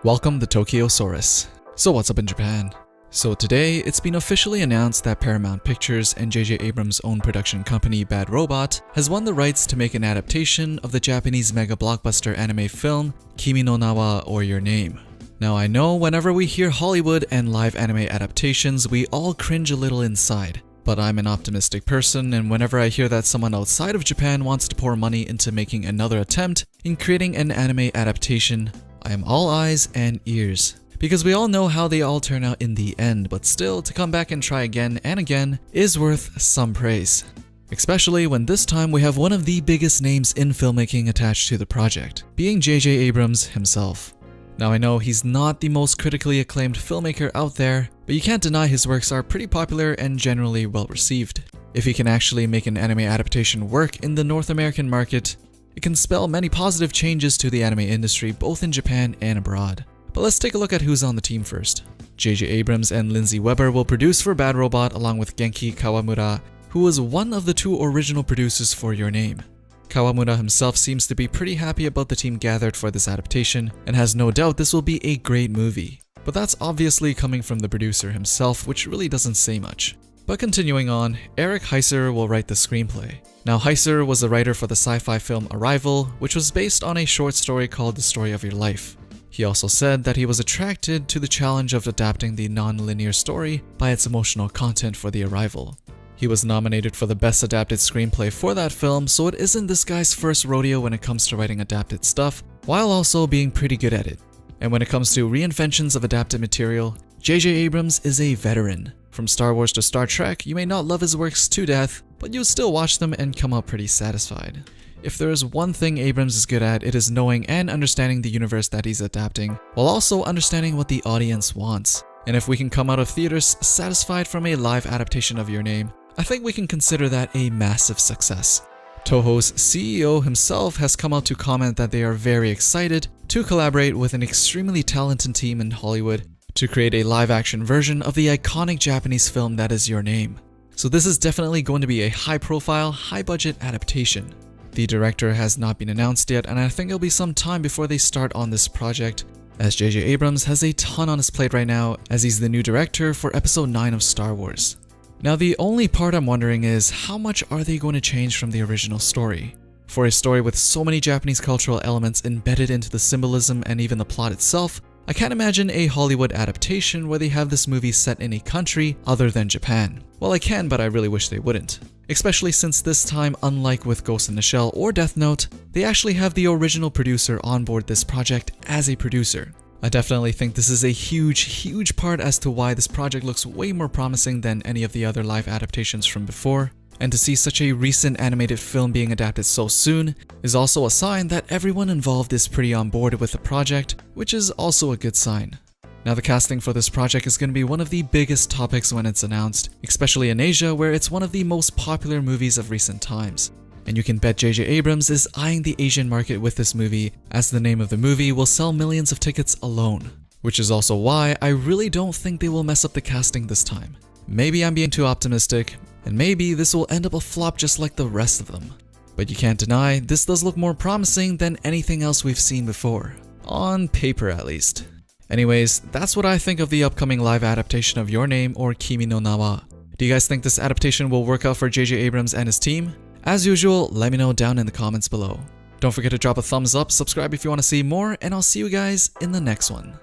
Welcome to Tokyosaurus. So what's up in Japan? So today, it's been officially announced that Paramount Pictures and JJ Abrams' own production company Bad Robot has won the rights to make an adaptation of the Japanese mega blockbuster anime film Kimi No Na Wa or Your Name. Now I know whenever we hear Hollywood and live anime adaptations, we all cringe a little inside. But I'm an optimistic person, and whenever I hear that someone outside of Japan wants to pour money into making another attempt in creating an anime adaptation, I am all eyes and ears. Because we all know how they all turn out in the end, but still, to come back and try again and again is worth some praise. Especially when this time we have one of the biggest names in filmmaking attached to the project, being JJ Abrams himself. Now I know he's not the most critically acclaimed filmmaker out there, but you can't deny his works are pretty popular and generally well received. If he can actually make an anime adaptation work in the North American market, it can spell many positive changes to the anime industry both in Japan and abroad. But let's take a look at who's on the team first. JJ Abrams and Lindsay Weber will produce for Bad Robot along with Genki Kawamura, who was one of the two original producers for Your Name. Kawamura himself seems to be pretty happy about the team gathered for this adaptation and has no doubt this will be a great movie. But that's obviously coming from the producer himself, which really doesn't say much. But continuing on, Eric Heiser will write the screenplay. Now Heiser was the writer for the sci-fi film Arrival, which was based on a short story called The Story of Your Life. He also said that he was attracted to the challenge of adapting the non-linear story by its emotional content for The Arrival. He was nominated for the Best Adapted Screenplay for that film, so it isn't this guy's first rodeo when it comes to writing adapted stuff, while also being pretty good at it. And when it comes to reinventions of adapted material, JJ Abrams is a veteran. From Star Wars to Star Trek, you may not love his works to death, but you'll still watch them and come out pretty satisfied. If there is one thing Abrams is good at, it is knowing and understanding the universe that he's adapting, while also understanding what the audience wants. And if we can come out of theaters satisfied from a live adaptation of Your Name, I think we can consider that a massive success. Toho's CEO himself has come out to comment that they are very excited to collaborate with an extremely talented team in Hollywood to create a live-action version of the iconic Japanese film that is Your Name. So this is definitely going to be a high-profile, high-budget adaptation. The director has not been announced yet, and I think it'll be some time before they start on this project, as JJ Abrams has a ton on his plate right now as he's the new director for Episode 9 of Star Wars. Now the only part I'm wondering is how much are they going to change from the original story? For a story with so many Japanese cultural elements embedded into the symbolism and even the plot itself, I can't imagine a Hollywood adaptation where they have this movie set in a country other than Japan. Well, I can, but I really wish they wouldn't. Especially since this time, unlike with Ghost in the Shell or Death Note, they actually have the original producer on board this project as a producer. I definitely think this is a huge part as to why this project looks way more promising than any of the other live adaptations from before. And to see such a recent animated film being adapted so soon is also a sign that everyone involved is pretty on board with the project, which is also a good sign. Now the casting for this project is going to be one of the biggest topics when it's announced, especially in Asia where it's one of the most popular movies of recent times. And you can bet JJ Abrams is eyeing the Asian market with this movie, as the name of the movie will sell millions of tickets alone. Which is also why I really don't think they will mess up the casting this time. Maybe I'm being too optimistic, and maybe this will end up a flop just like the rest of them. But you can't deny, this does look more promising than anything else we've seen before. On paper at least. Anyways, that's what I think of the upcoming live adaptation of Your Name or Kimi No Na Wa. Do you guys think this adaptation will work out for JJ Abrams and his team? As usual, let me know down in the comments below. Don't forget to drop a thumbs up, subscribe if you want to see more, and I'll see you guys in the next one.